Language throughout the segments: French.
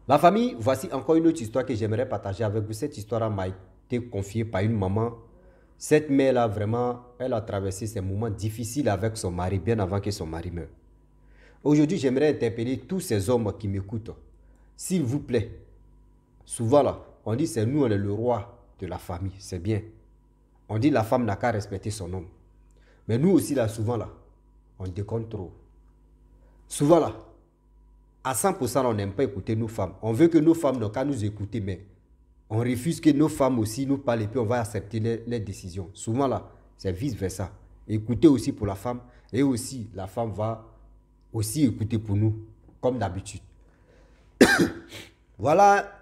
La famille, voici encore une autre histoire que j'aimerais partager avec vous. Cette histoire m'a été confiée par une maman. Cette mère-là, vraiment, elle a traversé ces moments difficiles avec son mari, bien avant que son mari meure. Aujourd'hui, j'aimerais interpeller tous ces hommes qui m'écoutent. S'il vous plaît, souvent là, on dit c'est nous, on est le roi de la famille, c'est bien. On dit la femme n'a qu'à respecter son homme. Mais nous aussi là, souvent là, on déconne trop. Souvent là, à 100%, on n'aime pas écouter nos femmes. On veut que nos femmes n'ont qu'à nous écouter, mais on refuse que nos femmes aussi nous parlent et puis on va accepter les décisions. Souvent là, c'est vice-versa. Écoutez aussi pour la femme et aussi la femme va aussi écouter pour nous, comme d'habitude. Voilà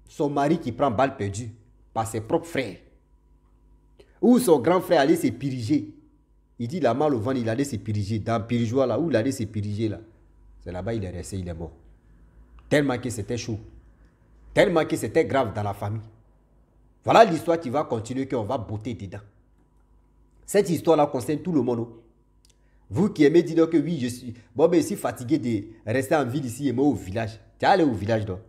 son mari qui prend balle perdue par ses propres frères. Ou son grand frère allait se piriger. Il dit, il a mal au ventre, il allait se piriger. Dans le pirigeoir là, où il allait se piriger là. C'est là-bas, il est resté, il est mort. Tellement que c'était chaud. Tellement que c'était grave dans la famille. Voilà l'histoire qui va continuer, qu'on va botter dedans. Cette histoire-là concerne tout le monde. Vous qui aimez dire que oui, je suis... Bon, mais je suis fatigué de rester en ville ici et moi au village. Tu es allé au village, donc.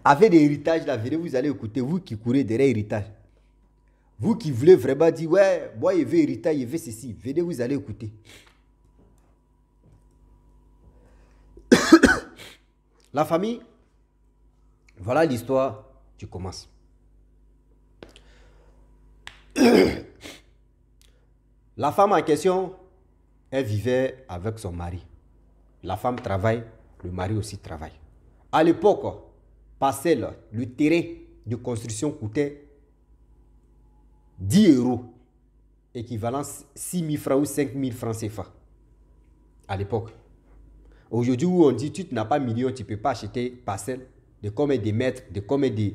Avec l'héritage, là, venez, vous allez écouter. Vous qui courez derrière l'héritage. Vous qui voulez vraiment dire, ouais, moi, je veux héritage, je veux ceci. Venez, vous allez écouter. La famille, voilà l'histoire, tu commences. La femme en question, elle vivait avec son mari. La femme travaille, le mari aussi travaille. À l'époque, parcelle, le terrain de construction coûtait 10 €, équivalent 6 000 francs ou 5 000 francs CFA. À l'époque. Aujourd'hui, où on dit tu n'as pas million, tu ne peux pas acheter parcelle de combien de mètres, de combien de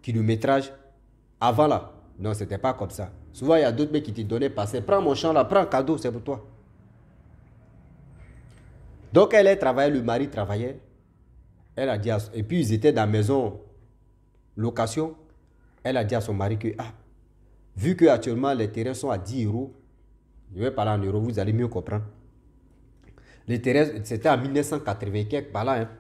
kilométrage. Avant là, non, ce n'était pas comme ça. Souvent, il y a d'autres mecs qui te donnaient parcelle. Prends mon champ là, prends un cadeau, c'est pour toi. Donc, elle travaillait, le mari travaillait. Elle a dit et puis, ils étaient dans la maison location. Elle a dit à son mari que, vu que actuellement les terrains sont à 10 €, je vais parler en euros, vous allez mieux comprendre. Les terrains, c'était en 1980 quelque par là. Hein.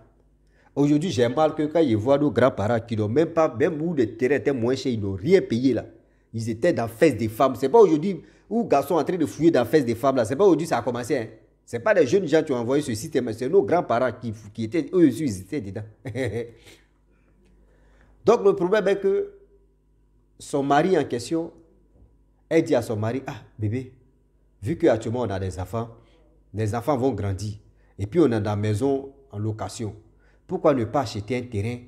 Aujourd'hui, j'ai mal que quand je vois nos grands-parents qui n'ont même pas, même où les terrains étaient moins chers, ils n'ont rien payé là. Ils étaient dans la fesse des femmes. C'est pas aujourd'hui où garçons sont en train de fouiller dans la fesse des femmes là. C'est pas aujourd'hui ça a commencé. Hein. C'est pas les jeunes gens qui ont envoyé ce système, c'est nos grands-parents qui étaient, eux aussi, ils étaient dedans. Donc le problème est que son mari en question, elle dit à son mari, bébé, vu qu'actuellement on a des enfants, les enfants vont grandir. Et puis on est dans la maison en location. Pourquoi ne pas acheter un terrain?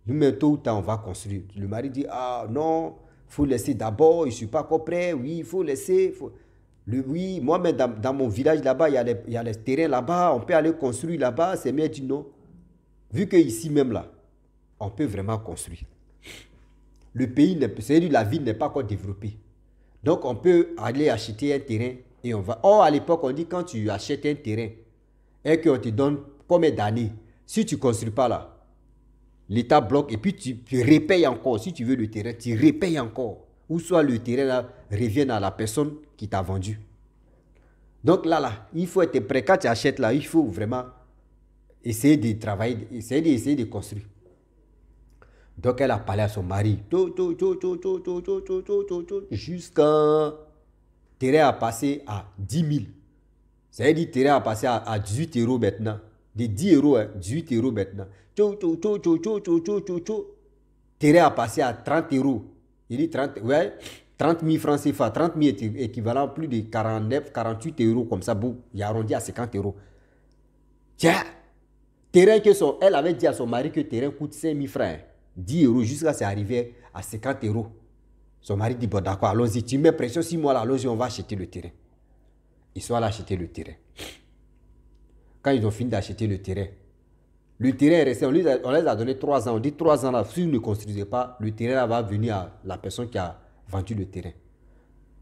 Nous, tôt ou tard, on va construire. Le mari dit, non, il faut laisser d'abord, je ne suis pas encore prêt. Oui, il faut laisser. Oui, moi-même, dans mon village là-bas, il y a les terrains là-bas, on peut aller construire là-bas. C'est mieux dit non. Vu qu'ici même là, on peut vraiment construire. Le pays, c'est-à-dire la ville n'est pas encore développée. Donc, on peut aller acheter un terrain et on va... Or, à l'époque, on dit quand tu achètes un terrain et qu'on te donne combien d'années, si tu ne construis pas là, l'État bloque et puis tu repayes encore. Si tu veux le terrain, tu repayes encore. Ou soit le terrain là, revient à la personne qui t'a vendu. Donc là, il faut être prêt. Quand tu achètes là, il faut vraiment essayer de travailler, essayer de construire. Donc elle a parlé à son mari. Jusqu'à... terrain a passé à 10 000. C'est-à-dire terrain a passé à 18 € maintenant. De 10 €, hein, 18 € maintenant. Terrain a passé à 30 €. Il dit 30, ouais, 30 000 francs CFA. 30 000 équivalent plus de 49, 48 € comme ça. Bon, il a arrondi à 50 €. Tiens, terrain que elle avait dit à son mari que terrain coûte 5 000 francs. 10 € jusqu'à ce arriver à 50 €. Son mari dit, bon d'accord, allons-y, tu mets pression 6 mois là, allons-y, on va acheter le terrain. Ils sont allés acheter le terrain. Quand ils ont fini d'acheter le terrain est resté, on les a donné 3 ans. On dit 3 ans là, si vous ne construisez pas, le terrain là va venir à la personne qui a vendu le terrain.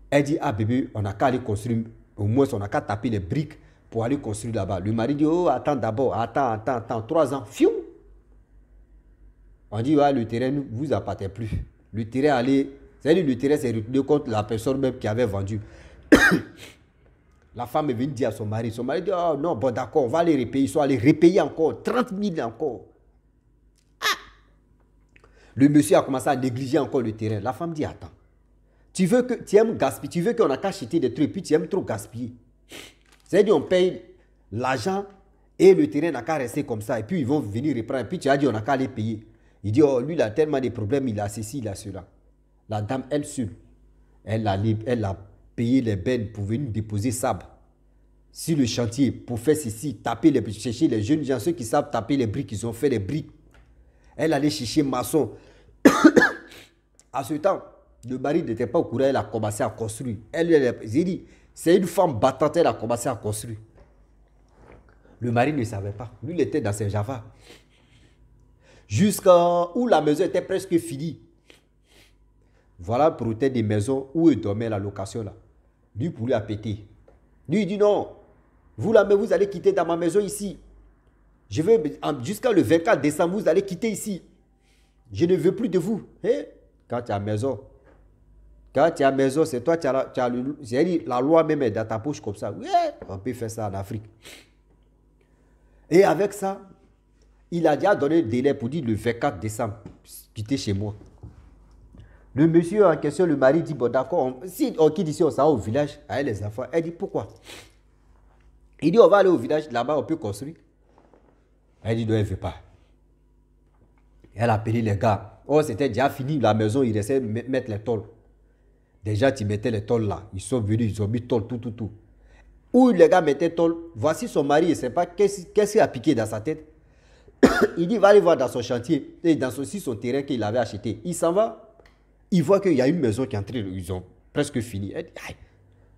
Elle dit, bébé, on n'a qu'à aller construire, au moins on n'a qu'à taper les briques pour aller construire là-bas. Le mari dit, attends d'abord, attends, 3 ans, fiou. On dit, le terrain ne vous appartient plus. Le terrain allait... C'est-à-dire le terrain s'est retourné contre la personne même qui avait vendu. La femme est venue dire à son mari. Son mari dit, non, bon d'accord, on va aller repayer. Ils sont allés repayer encore, 30 000 encore. Le monsieur a commencé à négliger encore le terrain. La femme dit, attends, tu aimes gaspiller, tu veux qu'on a qu'à acheter des trucs, puis tu aimes trop gaspiller. C'est-à-dire on paye l'argent et le terrain n'a qu'à rester comme ça. Et puis ils vont venir reprendre. Et puis tu as dit on n'a qu'à les payer. Il dit, oh, lui il a tellement de problèmes, il a ceci, il a cela. La dame, elle seule, elle a payé les bennes pour venir déposer sable sur le chantier pour faire ceci, chercher les jeunes gens, ceux qui savent taper les briques, ils ont fait les briques. Elle allait chercher maçon. À ce temps, le mari n'était pas au courant, elle a commencé à construire. J'ai dit, c'est une femme battante, elle a commencé à construire. Le mari ne savait pas. Lui, il était dans ses Java. Jusqu'à où la maison était presque finie. Voilà pour des maisons où il dormait la location là. Lui, pour lui a pété. Lui, il dit non. Vous là, mais vous allez quitter dans ma maison ici. Je veux, jusqu'à le 24 décembre, vous allez quitter ici. Je ne veux plus de vous. Hey? Quand tu as maison, c'est toi qui as la loi même est dans ta poche comme ça. Oui, on peut faire ça en Afrique. Et avec ça, il a déjà donné le délai pour dire le 24 décembre, quitter chez moi. Le monsieur en question, le mari dit, bon d'accord, si on quitte ici, on s'en va au village avec les enfants. Elle dit, pourquoi? Il dit, on va aller au village, là-bas on peut construire. Elle dit, non, elle ne veut pas. Elle a appelé les gars. Oh, c'était déjà fini la maison, il restait mettre les tôles. Déjà, tu mettais les tôles là. Ils sont venus, ils ont mis tôles, tout. Où les gars mettaient tôles, voici son mari, il ne sait pas qu'est-ce qu'il a piqué dans sa tête. Il dit, va aller voir dans son chantier, et dans son terrain qu'il avait acheté. Il s'en va. Il voit qu'il y a une maison qui est en train, ils ont presque fini.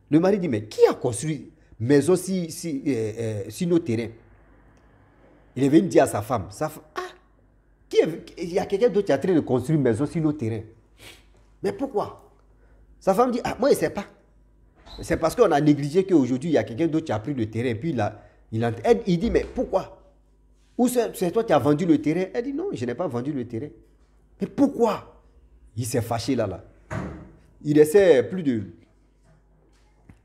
Le mari dit, mais qui a construit maison si nos terrains? Il est venu dire à sa femme, il y a quelqu'un d'autre qui est en train de construire une maison sur nos terrains. Mais pourquoi? Sa femme dit, moi je ne sais pas. C'est parce qu'on a négligé qu'aujourd'hui, il y a quelqu'un d'autre qui a pris le terrain. Et puis il dit, mais pourquoi? Ou c'est toi qui as vendu le terrain? Elle dit, non, je n'ai pas vendu le terrain. Mais pourquoi? Il s'est fâché là. Il restait plus de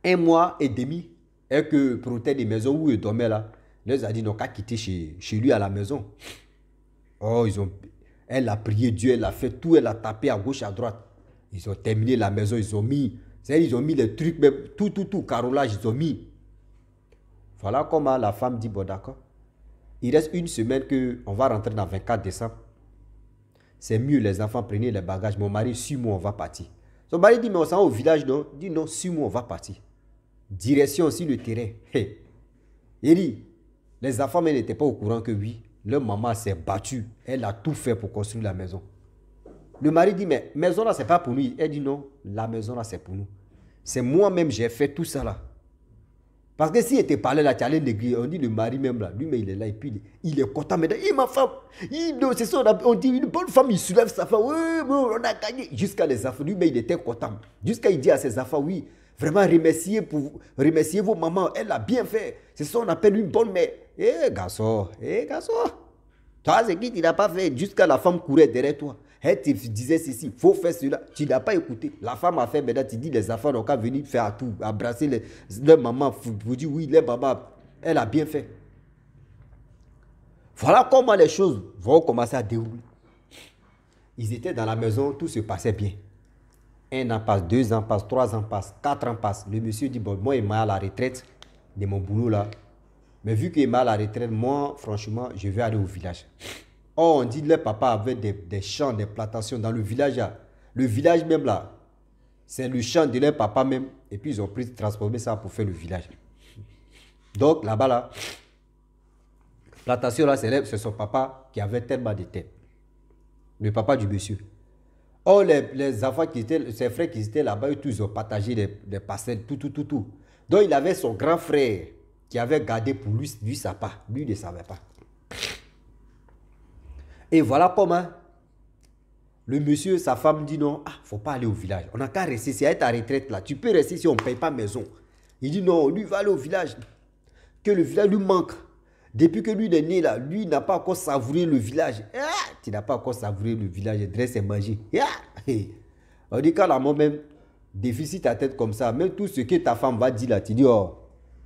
1 mois et demi et que protéger des maisons où il dormait là. Il les a dit, non, qu'à quitter chez lui à la maison. Oh, elle a prié Dieu, elle a fait tout, elle a tapé à gauche, à droite. Ils ont terminé la maison, ils ont mis les trucs, même, tout, carrelage, ils ont mis. Voilà comment la femme dit, bon d'accord. Il reste une semaine qu'on va rentrer dans 24 décembre. C'est mieux, les enfants, prenez les bagages. Mon mari, 6 mois, on va partir. Son mari dit, mais on s'en va au village, non? Il dit, non, 6 mois, on va partir. Direction aussi le terrain. Hey. Il dit, les enfants mais n'étaient pas au courant que oui, leur maman s'est battue. Elle a tout fait pour construire la maison. Le mari dit, mais maison là, c'est pas pour nous. Elle dit, non, la maison là, c'est pour nous. C'est moi-même, j'ai fait tout ça là. Parce que s'il était parlé là, tu allais négliger. On dit le mari même là, lui, mais il est là et puis il est content. Mais ma femme, c'est ça, on dit une bonne femme, il soulève sa femme. Oui, on a gagné. Jusqu'à les enfants, lui, mais il était content. Jusqu'à il dit à ses enfants, oui, vraiment remerciez vos mamans, elle a bien fait. C'est ça, on appelle une bonne mère. Garçon. Toi, c'est qui tu n'as pas fait? Jusqu'à la femme courait derrière toi. Elle te disait ceci, il faut faire cela. Tu n'as pas écouté. La femme a fait, maintenant tu dis les enfants n'ont qu'à venir faire tout, embrasser leur maman. Vous dites oui, leur maman, elle a bien fait. Voilà comment les choses vont commencer à dérouler. Ils étaient dans la maison, tout se passait bien. 1 an passe, 2 ans passe, 3 ans passe, 4 ans passe. Le monsieur dit, bon, moi, il m'a à la retraite de mon boulot là. Mais vu qu'il m'a à la retraite, moi, franchement, je vais aller au village. Oh, on dit que le papa avait des champs, des plantations dans le village là. Le village même là, c'est le champ de leur papa même. Et puis ils ont transformé ça pour faire le village. Donc là-bas là, plantation là, c'est son papa qui avait tellement de têtes. Le papa du monsieur. Oh, les enfants qui étaient, ses frères qui étaient là-bas, ils ont partagé les parcelles, tout. Donc il avait son grand frère qui avait gardé pour lui sa part. Lui ne savait pas. Et voilà comment le monsieur, sa femme dit non, faut pas aller au village. On n'a qu'à rester, c'est à ta retraite là. Tu peux rester si on ne paye pas maison. Il dit non, lui va aller au village. Que le village lui manque. Depuis que lui est né là, lui n'a pas encore savouré le village. Tu n'as pas encore savouré le village, dresse et manger. On dit quand la maman même déficit ta tête comme ça, même tout ce que ta femme va dire là, tu dis oh,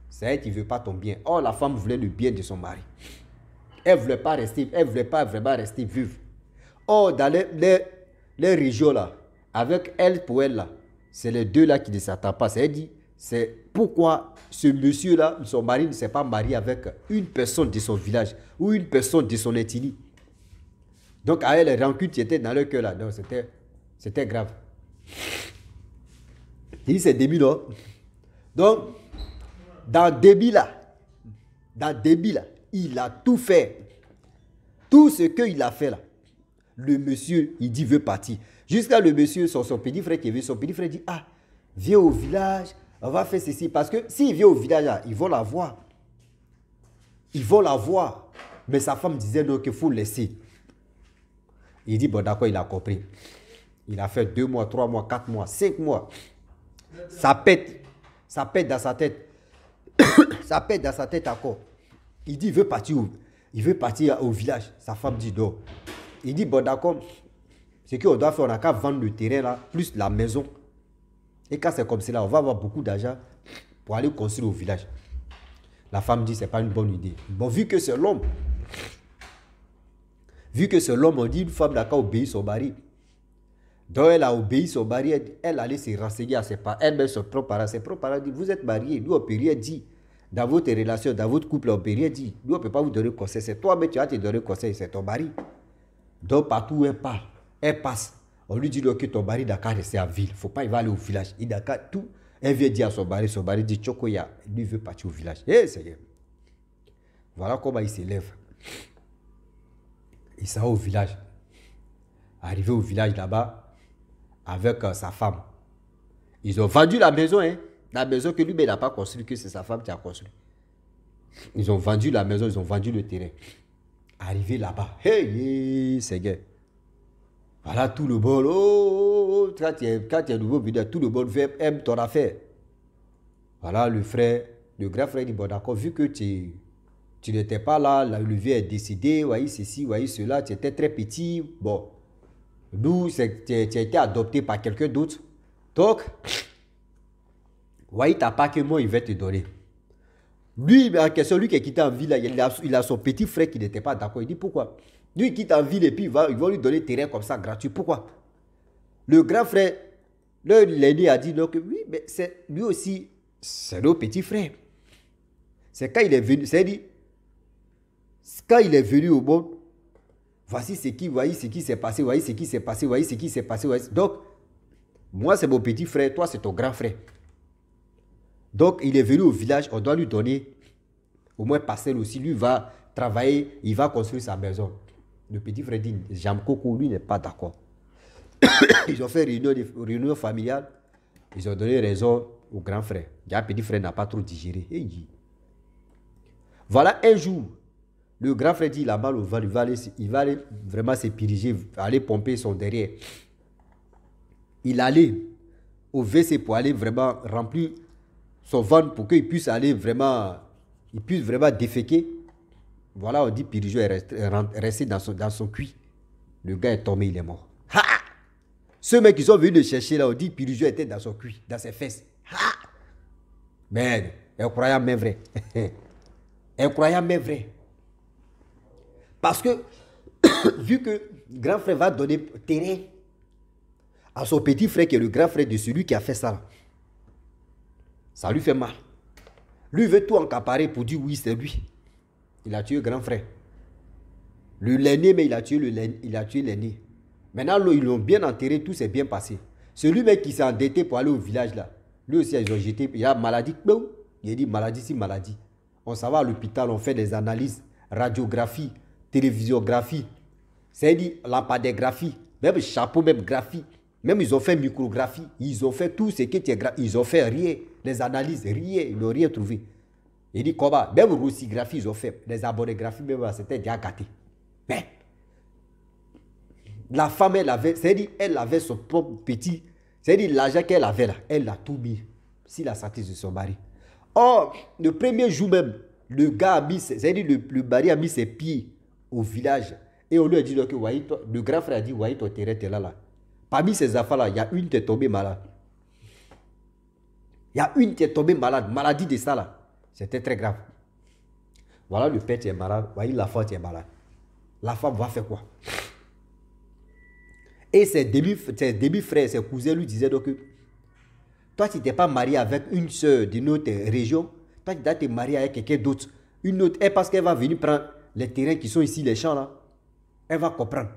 c'est elle qui ne veut pas ton bien. Oh, la femme voulait le bien de son mari. Elle ne voulait pas rester, elle ne voulait pas vraiment rester vive. Or, dans les régions là, avec elle pour elle là, c'est les deux là qui ne s'attendent pas. C'est pourquoi ce monsieur-là, son mari ne s'est pas marié avec une personne de son village ou une personne de son ethnie. Donc, à elle, les rancunes qui étaient dans leur cœur là, donc c'était grave. Il dit, c'est débile, non? Donc, dans débit là, il a tout fait. Tout ce qu'il a fait là, le monsieur, il dit, veut partir. Jusqu'à le monsieur, son petit frère qui est venu, son petit frère dit, ah, viens au village, on va faire ceci. Parce que s'il vient au village là, ils vont la voir. Ils vont la voir. Mais sa femme disait non, qu'il faut laisser. Il dit, bon d'accord, il a compris. Il a fait 2 mois, 3 mois, 4 mois, 5 mois. Ça pète dans sa tête. Ça pète dans sa tête encore. Il dit, il veut partir au village. Sa femme dit non. Il dit, bon d'accord, ce qu'on doit faire, on n'a qu'à vendre le terrain là, plus la maison. Et quand c'est comme cela, on va avoir beaucoup d'argent pour aller construire au village. La femme dit, c'est pas une bonne idée. Bon, vu que c'est l'homme, on dit, une femme n'a qu'à obéir son mari. Donc elle a obéi son mari, elle allait se renseigner à ses parents, elle-même ses propres parents. Ses propres parents disent, vous êtes mariés, nous on ne peut rien dire. Dans votre relation, dans votre couple, on ne peut rien dire. Nous on ne peut pas vous donner conseil. C'est toi, mais tu vas te donner conseil, c'est ton mari. Donc partout où elle passe. On lui dit que ton mari d'accord rester à ville. Il ne faut pas, il va aller au village. Il d'accord tout. Elle vient dire à son mari dit Chokoya, lui veut partir au village. Eh, Seigneur. Voilà comment il s'élève. Il s'en va au village. Arrivé au village là-bas, avec sa femme. Ils ont vendu la maison, hein. La maison que lui, mais il n'a pas construit, que c'est sa femme qui a construit. Ils ont vendu la maison, ils ont vendu le terrain. Arrivé là-bas, hey, Seigneur. Voilà tout le monde. Oh, quand tu es nouveau venu, tout le monde aime ton affaire. Voilà le grand frère dit, bon d'accord, vu que tu n'étais pas là, le vieux est décédé, voyez ceci, voyez cela, tu étais très petit. Bon, nous, tu as été adopté par quelqu'un d'autre. Donc, voyez ta part que moi, il va te donner. Lui, en question, lui qui est quitté en ville, il a son petit frère qui n'était pas d'accord. Il dit, pourquoi? Lui, il quitte en ville et puis ils vont lui donner terrain comme ça, gratuit. Pourquoi? Le grand frère, l'aîné a dit, donc, oui, mais c'est lui aussi, c'est nos petits frères. C'est quand il est venu, c'est-à-dire, quand il est venu au monde, voici ce qui s'est passé, voyez ce qui s'est passé, voyez ce qui s'est passé. Donc, moi, c'est mon petit frère, toi, c'est ton grand frère. Donc, il est venu au village, on doit lui donner au moins parcelle aussi. Lui va travailler, il va construire sa maison. Le petit frère dit, Jamkoko, lui, n'est pas d'accord. Ils ont fait réunion familiale. Ils ont donné raison au grand frère. Le petit frère n'a pas trop digéré. Voilà un jour, le grand frère dit, il a mal au ventre, il va aller vraiment se piriger, aller pomper son derrière. Il allait au WC pour aller vraiment remplir son ventre pour qu'il puisse aller vraiment, déféquer. Voilà, on dit Pirigeau est resté dans son cuit. Le gars est tombé, il est mort. Ha! Ceux mecs qui sont venus le chercher là, on dit Pirigeau était dans son cuit, dans ses fesses. Ha! Merde, incroyable mais vrai. Incroyable mais vrai. Parce que, vu que grand frère va donner terrain à son petit frère qui est le grand frère de celui qui a fait ça, ça lui fait mal. Lui veut tout encaparer pour dire oui, c'est lui. Il a tué le grand frère. L'aîné, mais il a tué l'aîné. Maintenant, ils l'ont bien enterré, tout s'est bien passé. Celui mec qui s'est endetté pour aller au village là, lui aussi, ils ont jeté, il a maladie. Il a dit maladie, si maladie. On s'en va à l'hôpital, on fait des analyses, radiographie, télévisiographie, c'est-à-dire lampadagraphie, même chapeau, même graphie. Même ils ont fait micrographie, ils ont fait tout ce qui était grave, ils ont fait rien, les analyses, rien, ils n'ont rien trouvé. Il dit comment? Même rossigraphie, ils ont fait, les abonnographies, même c'était déjà gâté. Mais la femme, elle avait son propre petit, c'est-à-dire l'argent qu'elle avait là, elle l'a tout mis, si la santé de son mari. Or, le premier jour même, le gars a mis, c'est-à-dire le mari a mis ses pieds au village, et on lui a dit que, voyez, le grand frère a dit, voyez, ton terrain, t'es là. Parmi ces enfants-là, il y a une qui est tombée malade. Il y a une qui est tombée malade, maladie de ça là. C'était très grave. Voilà le père qui est malade, voyez la femme qui est malade. La femme va faire quoi? Et ses demi-frères, ses cousins lui disaient donc que toi, tu n'es pas marié avec une soeur de notre région. Toi, tu dois te marier avec quelqu'un d'autre. Une autre, et parce qu'elle va venir prendre les terrains qui sont ici, les champs là, elle va comprendre.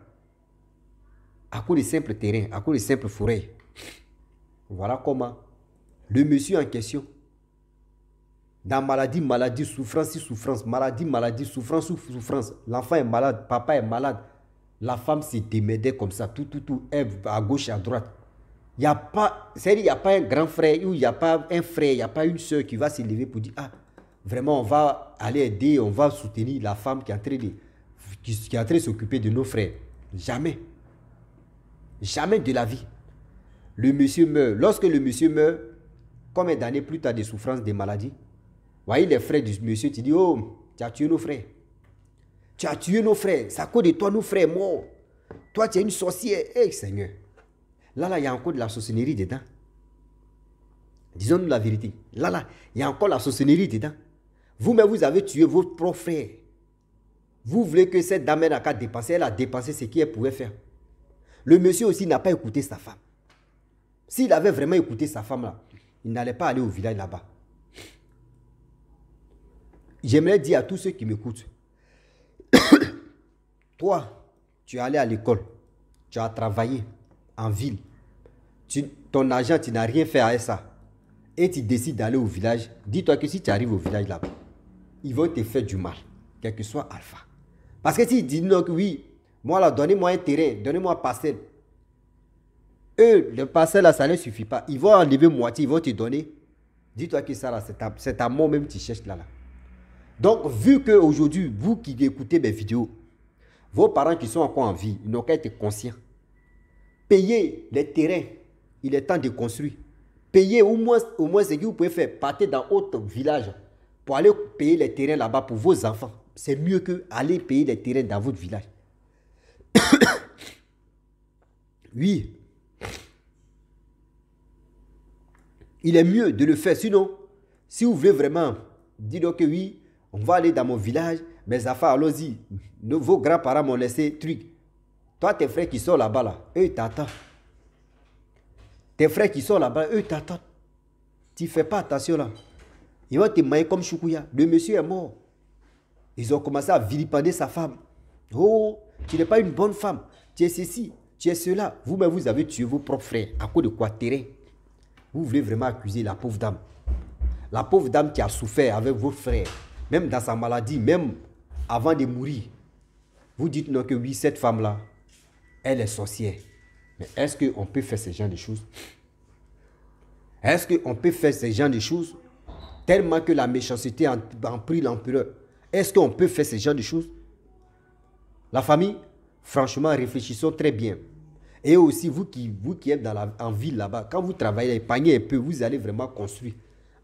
À cause des simples terrains, à cause des simples forêts. Voilà comment le monsieur en question, dans maladie, souffrance, souffrance, maladie, souffrance, souffrance. L'enfant est malade, papa est malade. La femme se démerdait comme ça, tout, elle à gauche et à droite. Il n'y a pas, c'est-à-dire, il n'y a pas un grand frère, ou il n'y a pas un frère, il n'y a pas une soeur qui va se lever pour dire, ah, vraiment, on va aller aider, on va soutenir la femme qui est en train de s'occuper de nos frères. Jamais. Jamais de la vie. Le monsieur meurt. Lorsque le monsieur meurt, combien d'années plus tard de souffrance, de maladies, voyez les frères du monsieur, tu dis, oh, tu as tué nos frères. Tu as tué nos frères. C'est à cause de toi, nos frères morts. Toi, tu es une sorcière. Eh, Seigneur. Là, il y a encore de la sorcellerie dedans. Disons-nous la vérité. Là, il y a encore la sorcellerie dedans. Vous-même, vous avez tué votre propre frère. Vous voulez que cette dame n'a qu'à dépenser. Elle a dépensé ce qu'elle pouvait faire. Le monsieur aussi n'a pas écouté sa femme. S'il avait vraiment écouté sa femme là, il n'allait pas aller au village là-bas. J'aimerais dire à tous ceux qui m'écoutent, toi, tu es allé à l'école, tu as travaillé en ville, ton argent, tu n'as rien fait avec ça, et tu décides d'aller au village, dis-toi que si tu arrives au village là-bas, ils vont te faire du mal, quel que soit Alpha. Parce que s'ils disent non, oui, moi là, donnez-moi un terrain, donnez-moi un parcelle. Eux, le parcelle là, ça ne suffit pas. Ils vont enlever moitié, ils vont te donner. Dis-toi que ça là, c'est ta mort même que tu cherches là. Donc, vu qu'aujourd'hui, vous qui écoutez mes vidéos, vos parents qui sont encore en vie, ils n'ont qu'à être conscients. Payez les terrains, il est temps de construire. Payez au moins ce que vous pouvez faire. Partez dans d'autres villages pour aller payer les terrains là-bas pour vos enfants. C'est mieux que aller payer les terrains dans votre village. Oui. Il est mieux de le faire. Sinon, si vous voulez vraiment dire que oui, on va aller dans mon village, mes enfants, allons-y. Vos grands-parents m'ont laissé truc. Toi, tes frères qui sont là-bas, là, eux, ils t'attendent. Tes frères qui sont là-bas, eux, ils t'attendent. Tu ne fais pas attention là. Ils vont te mailler comme Choukouya. Le monsieur est mort. Ils ont commencé à vilipender sa femme. Oh, tu n'es pas une bonne femme. Tu es ceci, tu es cela. Vous-même, vous avez tué vos propres frères. À cause de quoi? Terrain. Vous voulez vraiment accuser la pauvre dame. La pauvre dame qui a souffert avec vos frères. Même dans sa maladie, même avant de mourir. Vous dites non que oui, cette femme-là, elle est sorcière. Mais est-ce qu'on peut faire ce genre de choses? Est-ce qu'on peut faire ce genre de choses? Tellement que la méchanceté a pris l'ampleur. Est-ce qu'on peut faire ce genre de choses? La famille, franchement, réfléchissons très bien. Et aussi, vous qui êtes en ville là-bas, quand vous travaillez, épargnez un peu, vous allez vraiment construire.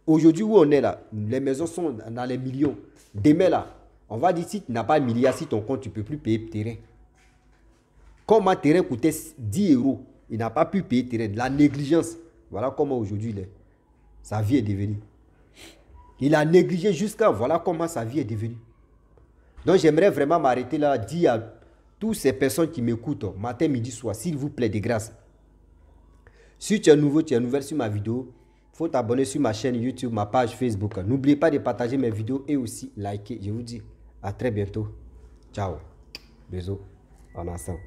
Aujourd'hui, où on est là, les maisons sont dans les millions. Demain là, on va dire si tu n'as pas un milliard, si ton compte, tu ne peux plus payer le terrain. Comme un terrain coûtait 10 €, il n'a pas pu payer le terrain. La négligence. Voilà comment aujourd'hui, sa vie est devenue. Il a négligé jusqu'à, voilà comment sa vie est devenue. Donc j'aimerais vraiment m'arrêter là, dire à toutes ces personnes qui m'écoutent, matin, midi, soir, s'il vous plaît, de grâce. Si tu es nouveau, tu es nouvelle sur ma vidéo, il faut t'abonner sur ma chaîne YouTube, ma page Facebook. N'oubliez pas de partager mes vidéos et aussi liker. Je vous dis à très bientôt. Ciao. Bisous. En ensemble.